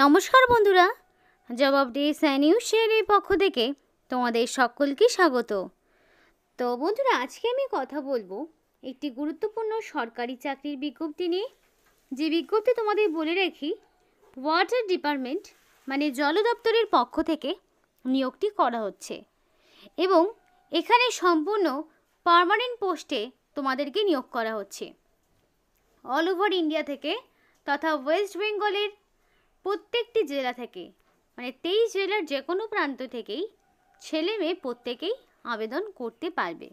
নমস্কার বন্ধুরা, জবাব ডেস নিউজের এই পক্ষ থেকে তোমাদের সকলকে স্বাগত। তো বন্ধুরা, আজকে আমি কথা বলবো একটি গুরুত্বপূর্ণ সরকারি চাকরির বিজ্ঞপ্তি নিয়ে। যে বিজ্ঞপ্তি তোমাদের বলে রাখি, ওয়াটার ডিপার্টমেন্ট মানে জল দপ্তরের পক্ষ থেকে নিয়োগটি করা হচ্ছে এবং এখানে সম্পূর্ণ পার্মানেন্ট পোস্টে তোমাদেরকে নিয়োগ করা হচ্ছে। অল ওভার ইন্ডিয়া থেকে তথা ওয়েস্ট বেঙ্গলের প্রত্যেকটি জেলা থেকে, মানে 23 জেলার যে কোনো প্রান্ত থেকেই ছেলে মেয়ে প্রত্যেকেই আবেদন করতে পারবে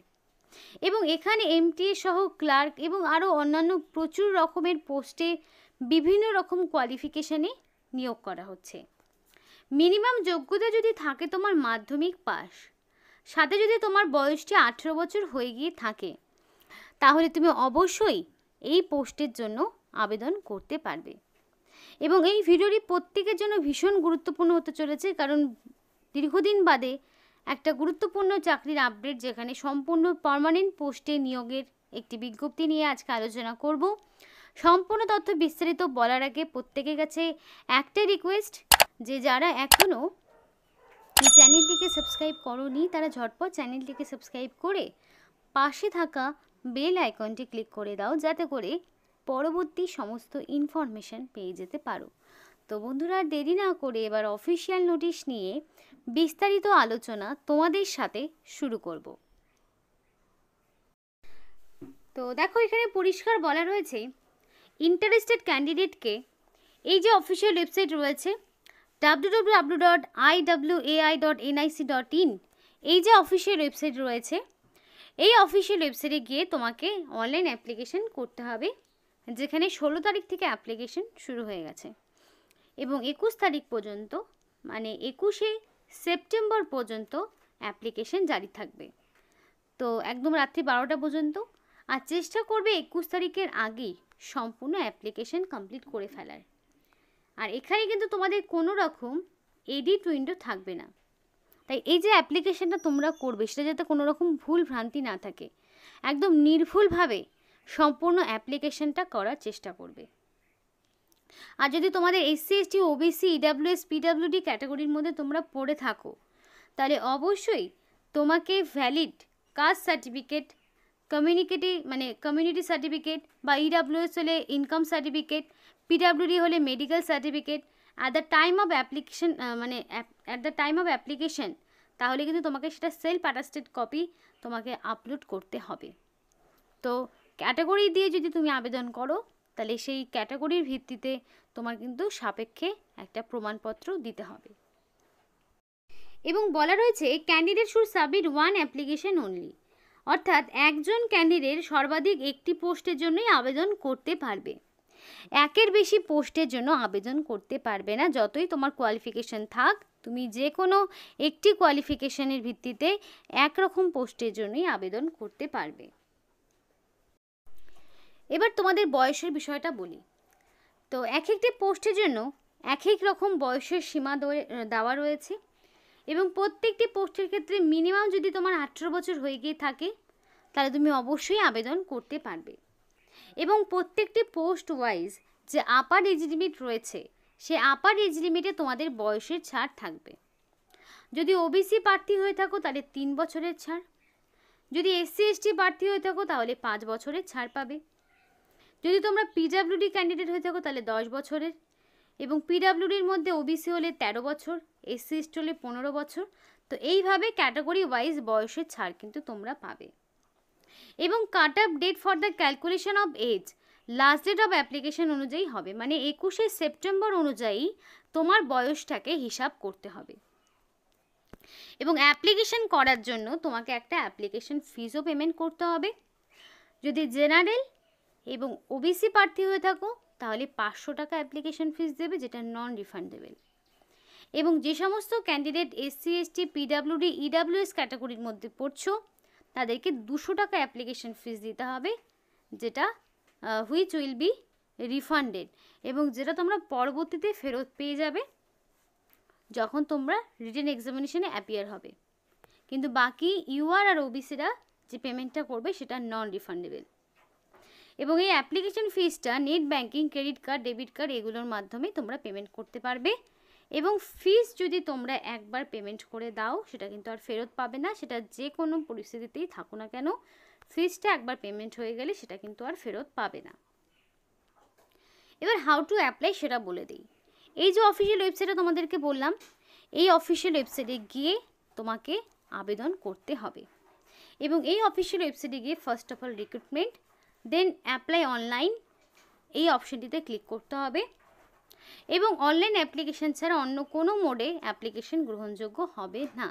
এবং এখানে এমটিএ সহ ক্লার্ক এবং আরও অন্যান্য প্রচুর রকমের পোস্টে বিভিন্ন রকম কোয়ালিফিকেশানে নিয়োগ করা হচ্ছে। মিনিমাম যোগ্যতা যদি থাকে তোমার মাধ্যমিক পাস, সাথে যদি তোমার বয়সটি 18 বছর হয়ে গিয়ে থাকে, তাহলে তুমি অবশ্যই এই পোস্টের জন্য আবেদন করতে পারবে। এবং এই ভিডিওটি প্রত্যেকের জন্য ভীষণ গুরুত্বপূর্ণ হতে চলেছে, কারণ দীর্ঘদিন বাদে একটা গুরুত্বপূর্ণ চাকরির আপডেট, যেখানে সম্পূর্ণ পার্মানেন্ট পোস্টে নিয়োগের একটি বিজ্ঞপ্তি নিয়ে আজকে আলোচনা করব। সম্পূর্ণ তথ্য বিস্তারিত বলার আগে প্রত্যেকের কাছে একটা রিকোয়েস্ট, যে যারা এখনও এই চ্যানেলটিকে সাবস্ক্রাইব করোনি তারা ঝটপট চ্যানেলটিকে সাবস্ক্রাইব করে পাশে থাকা বেল আইকনটি ক্লিক করে দাও, যাতে করে পরবর্তী সমস্ত ইনফরমেশন পেয়ে যেতে পারো। তো বন্ধুরা, দেরি না করে এবার অফিসিয়াল নোটিশ নিয়ে বিস্তারিত আলোচনা তোমাদের সাথে শুরু করব। তো দেখো, এখানে পরিষ্কার বলা রয়েছে, ইন্টারেস্টেড ক্যান্ডিডেটকে এই যে অফিসিয়াল ওয়েবসাইট রয়েছে www.iwai.nic.in, এই যে অফিসিয়াল ওয়েবসাইট রয়েছে, এই অফিসিয়াল ওয়েবসাইটে গিয়ে তোমাকে অনলাইন অ্যাপ্লিকেশন করতে হবে, যেখানে 16 তারিখ থেকে অ্যাপ্লিকেশন শুরু হয়ে গেছে এবং 21 তারিখ পর্যন্ত, মানে 21শে সেপ্টেম্বর পর্যন্ত অ্যাপ্লিকেশন জারি থাকবে। তো একদম রাত্রি 12টা পর্যন্ত, আর চেষ্টা করবে 21 তারিখের আগেই সম্পূর্ণ অ্যাপ্লিকেশন কমপ্লিট করে ফেলার। আর এখানে কিন্তু তোমাদের কোনো রকম এডিট উইন্ডো থাকবে না, তাই এই যে অ্যাপ্লিকেশনটা তোমরা করবে সেটা যাতে কোনো রকম ভুল ভ্রান্তি না থাকে, একদম নির্ভুলভাবে সম্পূর্ণ অ্যাপ্লিকেশনটা করার চেষ্টা করবে। আর যদি তোমাদের SC ST OBC EWS PWD ক্যাটাগরির মধ্যে তোমরা পড়ে থাকো, তাহলে অবশ্যই তোমাকে valid caste certificate, community certificate, বা ইডাব্লিউএস হলে ইনকাম সার্টিফিকেট, পিডাব্লিউডি হলে medical certificate at the time of application, তাহলে কিন্তু তোমাকে সেটা সেলফ অ্যাটাস্টেড কপি তোমাকে আপলোড করতে হবে। তো ক্যাটাগরি দিয়ে যদি তুমি আবেদন করো, তাহলে সেই ক্যাটাগরির ভিত্তিতে তোমার কিন্তু সাপেক্ষে একটা প্রমাণপত্র দিতে হবে। এবং বলা রয়েছে, candidate should submit one application only, অর্থাৎ একজন ক্যান্ডিডেট সর্বাধিক একটি পোস্টের জন্যই আবেদন করতে পারবে, একের বেশি পোস্টের জন্য আবেদন করতে পারবে না। যতই তোমার কোয়ালিফিকেশন থাক, তুমি যে কোনো একটি কোয়ালিফিকেশনের ভিত্তিতে একরকম পোস্টের জন্যই আবেদন করতে পারবে। এবার তোমাদের বয়সের বিষয়টা বলি। তো এক একটি পোস্টের জন্য এক এক রকম বয়সের সীমা দেওয়া রয়েছে এবং প্রত্যেকটি পোস্টের ক্ষেত্রে মিনিমাম যদি তোমার 18 বছর হয়ে গিয়ে থাকে, তাহলে তুমি অবশ্যই আবেদন করতে পারবে। এবং প্রত্যেকটি পোস্ট ওয়াইজ যে আপার এজ লিমিট রয়েছে, সে আপার এজ লিমিটে তোমাদের বয়সের ছাড় থাকবে। যদি ওবিসি প্রার্থী হয়ে থাকো তাহলে 3 বছরের ছাড়, যদি এসসি এসটি প্রার্থী হয়ে থাকো তাহলে 5 বছরের ছাড় পাবে, যদি তোমরা পিডাব্লিউডি ক্যান্ডিডেট হয়ে থাকো তাহলে 10 বছরের, এবং পিডাব্লিউডির মধ্যে ওবিসি হলে 13 বছর, এসসি এসটি হলে 15 বছর। তো এইভাবে ক্যাটাগরি ওয়াইজ বয়সের ছাড় কিন্তু তোমরা পাবে। এবং cut off date for the calculation of age last date of application অনুযায়ী হবে, মানে 21শে সেপ্টেম্বর অনুযায়ী তোমার বয়সটাকে হিসাব করতে হবে। এবং অ্যাপ্লিকেশন করার জন্য তোমাকে একটা অ্যাপ্লিকেশন ফিজও পেমেন্ট করতে হবে। যদি জেনারেল এবং ওবিসি প্রার্থী হয়ে থাকো তাহলে 500 টাকা অ্যাপ্লিকেশন ফিস দেবে, যেটা নন রিফান্ডেবল। এবং যে সমস্ত candidate SC ST PWD EWS ক্যাটাগরির মধ্যে পড়ছো, তাদেরকে 200 টাকা অ্যাপ্লিকেশন ফিস দিতে হবে, যেটা হুইচ উইল বি রিফান্ডেড, এবং যেটা তোমরা পরবর্তীতে ফেরত পেয়ে যাবে যখন তোমরা রিটেন এক্সামিনেশনে অ্যাপিয়ার হবে। কিন্তু বাকি ইউআর আর ওবিসিরা যে পেমেন্টটা করবে সেটা নন রিফান্ডেবল। এবং এই অ্যাপ্লিকেশন ফিসটা net banking, credit card, debit card এগুলোর মাধ্যমে তোমরা পেমেন্ট করতে পারবে। এবং ফিস যদি তোমরা একবার পেমেন্ট করে দাও সেটা কিন্তু আর ফেরত পাবে না, সেটা যে কোনো পরিস্থিতিতেই থাকো না কেন, ফিসটা একবার পেমেন্ট হয়ে গেলে সেটা কিন্তু আর ফেরত পাবে না। এবার হাউ টু অ্যাপ্লাই সেটা বলে দিই। এই যে অফিসিয়াল ওয়েবসাইটটা তোমাদেরকে বললাম, এই অফিসিয়াল ওয়েবসাইটে গিয়ে তোমাকে আবেদন করতে হবে। এবং এই অফিসিয়াল ওয়েবসাইটে গিয়ে first of all recruitment, then apply online এই অপশনটিতে ক্লিক করতে হবে। এবং অনলাইন অ্যাপ্লিকেশন ছাড়া অন্য কোনো মোডে অ্যাপ্লিকেশন গ্রহণযোগ্য হবে না,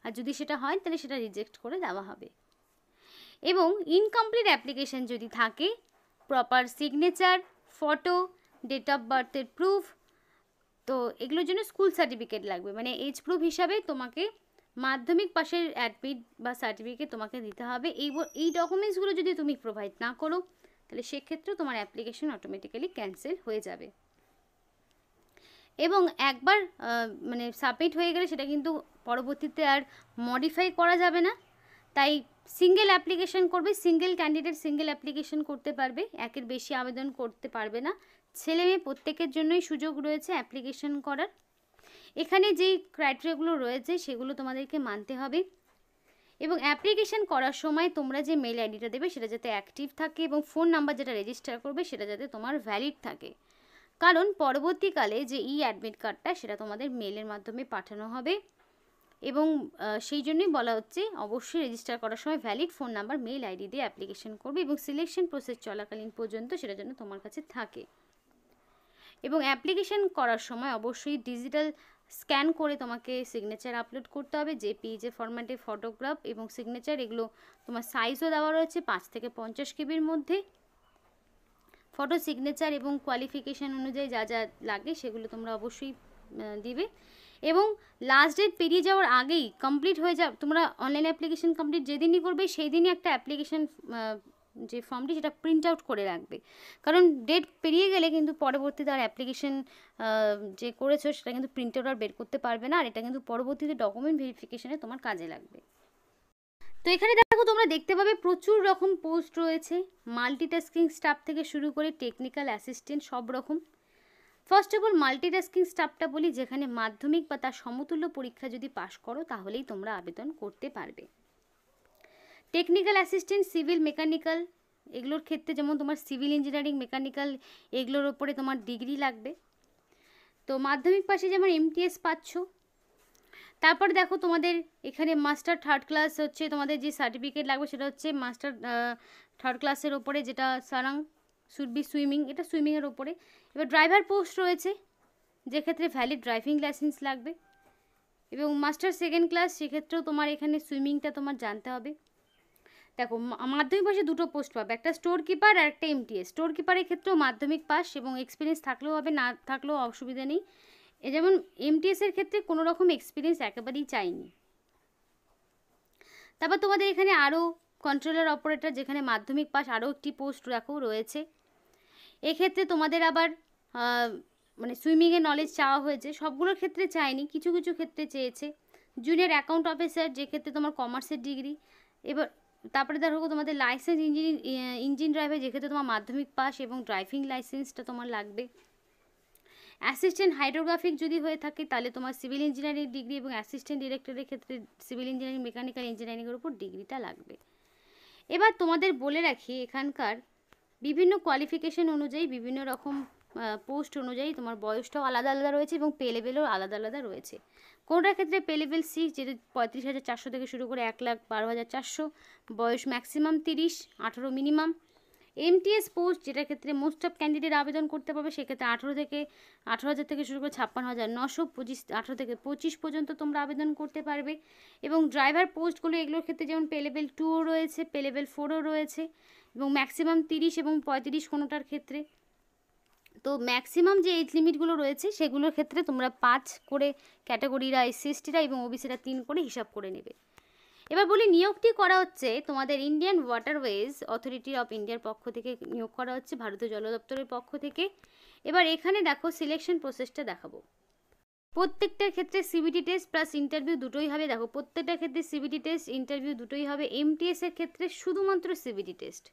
আর যদি সেটা হয় তাহলে সেটা রিজেক্ট করে দেওয়া হবে। এবং ইনকমপ্লিট অ্যাপ্লিকেশন যদি থাকে, proper signature, photo, date of বার্থের প্রুফ, তো এগুলোর জন্য স্কুল সার্টিফিকেট লাগবে, মানে এজ প্রুফ হিসাবে তোমাকে মাধ্যমিক পাশের অ্যাডমিট বা সার্টিফিকেট তোমাকে দিতে হবে। এই ডকুমেন্টসগুলো যদি তুমি প্রোভাইড না করো তাহলে সেক্ষেত্রেও তোমার অ্যাপ্লিকেশন অটোমেটিক্যালি ক্যান্সেল হয়ে যাবে। এবং একবার মানে সাবমিট হয়ে গেলে সেটা কিন্তু পরবর্তীতে আর মডিফাই করা যাবে না, তাই সিঙ্গেল অ্যাপ্লিকেশন করবে, সিঙ্গেল ক্যান্ডিডেট সিঙ্গেল অ্যাপ্লিকেশন করতে পারবে, একের বেশি আবেদন করতে পারবে না। ছেলে মেয়ে প্রত্যেকের জন্যই সুযোগ রয়েছে অ্যাপ্লিকেশন করার। এখানে যেই ক্রাইটেরিয়াগুলো রয়েছে সেগুলো তোমাদেরকে মানতে হবে। এবং অ্যাপ্লিকেশন করার সময় তোমরা যে মেল আইডিটা দেবে সেটা যাতে অ্যাক্টিভ থাকে, এবং ফোন নাম্বার যেটা রেজিস্টার করবে সেটা যাতে তোমার ভ্যালিড থাকে, কারণ পরবর্তীকালে যে অ্যাডমিট কার্ডটা সেটা তোমাদের মেলের মাধ্যমে পাঠানো হবে। এবং সেই জন্যই বলা হচ্ছে অবশ্যই রেজিস্টার করার সময় valid phone number, mail ID দিয়ে অ্যাপ্লিকেশন করবে, এবং সিলেকশন প্রসেস চলাকালীন পর্যন্ত সেটা যেন তোমার কাছে থাকে। এবং অ্যাপ্লিকেশন করার সময় অবশ্যই ডিজিটাল স্ক্যান করে তোমাকে সিগনেচার আপলোড করতে হবে, জেপিইজি ফরম্যাটে ফটোগ্রাফ এবং সিগনেচার, এগুলো তোমার সাইজও দেওয়া রয়েছে 5 থেকে 50 কেবির মধ্যে। ফটো, সিগনেচার এবং কোয়ালিফিকেশান অনুযায়ী যা যা লাগে সেগুলো তোমরা অবশ্যই দিবে। এবং লাস্ট ডেট পেরিয়ে যাওয়ার আগেই কমপ্লিট হয়ে তোমরা অনলাইন অ্যাপ্লিকেশন কমপ্লিট যেদিনই করবে সেই দিনই একটা অ্যাপ্লিকেশন যে ফর্মটি সেটা প্রিন্ট আউট করে রাখবে, কারণ ডেট পেরিয়ে গেলে কিন্তু পরবর্তীতে আর অ্যাপ্লিকেশন যে করেছো সেটা কিন্তু প্রিন্ট আউট আর বের করতে পারবে না, আর এটা কিন্তু পরবর্তীতে ডকুমেন্ট ভেরিফিকেশানে তোমার কাজে লাগবে। তো এখানে দেখো তোমরা দেখতে পাবে প্রচুর রকম পোস্ট রয়েছে, মাল্টিটাস্কিং স্টাফ থেকে শুরু করে টেকনিক্যাল অ্যাসিস্ট্যান্ট সব রকম। ফার্স্ট অফ অল মাল্টিটাস্কিং স্টাফটা বলি, যেখানে মাধ্যমিক বা তার সমতুল্য পরীক্ষা যদি পাশ করো তাহলেই তোমরা আবেদন করতে পারবে। টেকনিক্যাল অ্যাসিস্ট্যান্ট সিভিল, মেকানিক্যাল এগুলোর ক্ষেত্রে যেমন তোমার সিভিল ইঞ্জিনিয়ারিং, মেকানিক্যাল এগুলোর ওপরে তোমার ডিগ্রি লাগবে। তো মাধ্যমিক পাশে যেমন এমটিএস পাচ্ছ। তারপর দেখো তোমাদের এখানে মাস্টার থার্ড ক্লাস হচ্ছে তোমাদের যে সার্টিফিকেট লাগবে সেটা হচ্ছে মাস্টার থার্ড ক্লাসের ওপরে, যেটা সারাং শুড বি সুইমিং, এটা সুইমিংয়ের ওপরে। এবার ড্রাইভার পোস্ট রয়েছে যেক্ষেত্রে ভ্যালিড ড্রাইভিং লাইসেন্স লাগবে। এবং মাস্টার সেকেন্ড ক্লাস, সেক্ষেত্রেও তোমার এখানে সুইমিংটা তোমার জানতে হবে। দেখো মাধ্যমিক পাশে দুটো পোস্ট পাবে, একটা স্টোর কিপার আর একটা এমটিএস। স্টোর কিপারের ক্ষেত্রেও মাধ্যমিক পাস এবং এক্সপিরিয়েন্স থাকলেও হবে, না থাকলেও অসুবিধা নেই। যেমন এমটিএসের ক্ষেত্রে কোনো রকম এক্সপিরিয়েন্স একেবারেই চাইনি। তারপর তোমাদের এখানে আরও কন্ট্রোলার অপারেটর, যেখানে মাধ্যমিক পাস, আরও একটি পোস্ট দেখো রয়েছে। এক্ষেত্রে তোমাদের আবার মানে সুইমিংয়ের নলেজ চাওয়া হয়েছে, সবগুলোর ক্ষেত্রে চায়নি, কিছু কিছু ক্ষেত্রে চেয়েছে। জুনিয়র অ্যাকাউন্ট অফিসার, যে ক্ষেত্রে তোমার কমার্সের ডিগ্রি। এবার তারপরে দেখো তোমাদের লাইসেন্স ইঞ্জিন ড্রাইভার, যেক্ষেত্রে তোমার মাধ্যমিক পাস এবং ড্রাইভিং লাইসেন্সটা তোমার লাগবে। অ্যাসিস্ট্যান্ট হাইড্রোগ্রাফিক যদি হয়ে থাকে তাহলে তোমার সিভিল ইঞ্জিনিয়ারিং ডিগ্রি, এবং অ্যাসিস্ট্যান্ট ডিরেক্টরের ক্ষেত্রে সিভিল ইঞ্জিনিয়ারিং, মেকানিক্যাল ইঞ্জিনিয়ারিংয়ের উপর ডিগ্রিটা লাগবে। এবার তোমাদের বলে রাখি এখানকার বিভিন্ন কোয়ালিফিকেশন অনুযায়ী, বিভিন্ন রকম পোস্ট অনুযায়ী তোমার বয়সটাও আলাদা আলাদা রয়েছে এবং পে লেভেলও আলাদা আলাদা রয়েছে। কোনটার ক্ষেত্রে পে লেভেল 6, যেটা 35,400 থেকে শুরু করে 1,12,400, বয়স ম্যাক্সিমাম 30, 18 মিনিমাম। এমটিএস পোস্ট, যেটার ক্ষেত্রে মোস্ট অফ ক্যান্ডিডেট আবেদন করতে পারবে, সেক্ষেত্রে 18,000 থেকে শুরু করে 56,900, 18 থেকে 25 পর্যন্ত তোমরা আবেদন করতে পারবে। এবং ড্রাইভার পোস্টগুলো এগুলোর ক্ষেত্রে যেমন পে লেভেল 2ও রয়েছে, পে লেভেল 4ও রয়েছে, এবং ম্যাক্সিমাম 30 এবং 35 কোনোটার ক্ষেত্রে। তো ম্যাক্সিমাম যে এজ লিমিটগুলো রয়েছে সেগুলোর ক্ষেত্রে তোমরা 5 করে ক্যাটাগরিরা, এসসিএসটিরা এবং ওবিসিরা 3 করে হিসাব করে নেবে। এবার বলি নিয়োগটি করা হচ্ছে তোমাদের ইন্ডিয়ান ওয়াটারওয়েজ অথরিটি অফ ইন্ডিয়ার পক্ষ থেকে নিয়োগ করা হচ্ছে, ভারতীয় জল দপ্তরের পক্ষ থেকে। এবার এখানে দেখো সিলেকশন প্রসেসটা দেখাবো। প্রত্যেকটার ক্ষেত্রে সিবিটি টেস্ট প্লাস ইন্টারভিউ দুটোই হবে। দেখো প্রত্যেকটার ক্ষেত্রে সিবিটি টেস্ট, ইন্টারভিউ দুটোই হবে। এমটিএস এর ক্ষেত্রে শুধুমাত্র সিবিটি টেস্ট,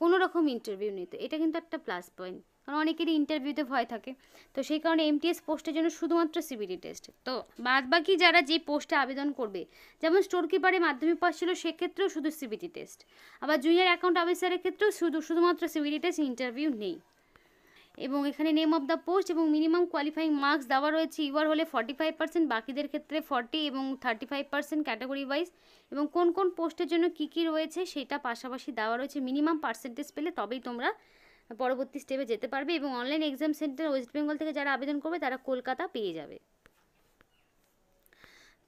কোনো রকম ইন্টারভিউ নেই। তো এটা কিন্তু একটা প্লাস পয়েন্ট, কারণ অনেকেরই ইন্টারভিউতে ভয় থাকে। তো সেই কারণে এমটিএস পোস্টের জন্য শুধুমাত্র সিবিটি টেস্ট। তো বাদ বাকি যারা যে পোস্টে আবেদন করবে, যেমন স্টোর কিপারে মাধ্যমিক পাস ছিল, সেক্ষেত্রেও শুধু সিবিটি টেস্ট। আবার জুনিয়র অ্যাকাউন্ট অফিসারের ক্ষেত্রেও শুধুমাত্র সিবিটি টেস্ট, ইন্টারভিউ নেই। এবং এখানে নেম অফ দ্য পোস্ট এবং মিনিমাম কোয়ালিফাইং মার্কস দেওয়া রয়েছে। ইউআর হলে 45%, বাকিদের ক্ষেত্রে 40 এবং 35% ক্যাটাগরি ওয়াইজ। এবং কোন কোন পোস্টের জন্য কী কী রয়েছে সেটা পাশাপাশি দেওয়া রয়েছে। মিনিমাম পার্সেন্টেজ পেলে তবেই তোমরা পরবর্তী স্টেপে যেতে পারবে। এবং online exam centre West Bengal থেকে যারা আবেদন করবে তারা কলকাতা পেয়ে যাবে।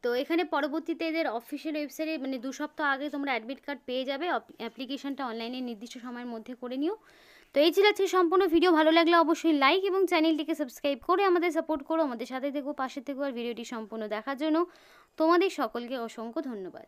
তো এখানে পরবর্তীতে এদের অফিসিয়াল ওয়েবসাইটে মানে 2 সপ্তাহ আগে তোমরা অ্যাডমিট কার্ড পেয়ে যাবে। অ্যাপ্লিকেশনটা অনলাইনে নির্দিষ্ট সময়ের মধ্যে করে নিও। তো এই ছিল আজকে সম্পূর্ণ ভিডিও। ভালো লাগলে অবশ্যই লাইক এবং চ্যানেলটিকে সাবস্ক্রাইব করে আমাদের সাপোর্ট করো, আমাদের সাথে থেকো, পাশে থেকো। আর ভিডিওটি সম্পূর্ণ দেখার জন্য তোমাদের সকলকে অসংখ্য ধন্যবাদ।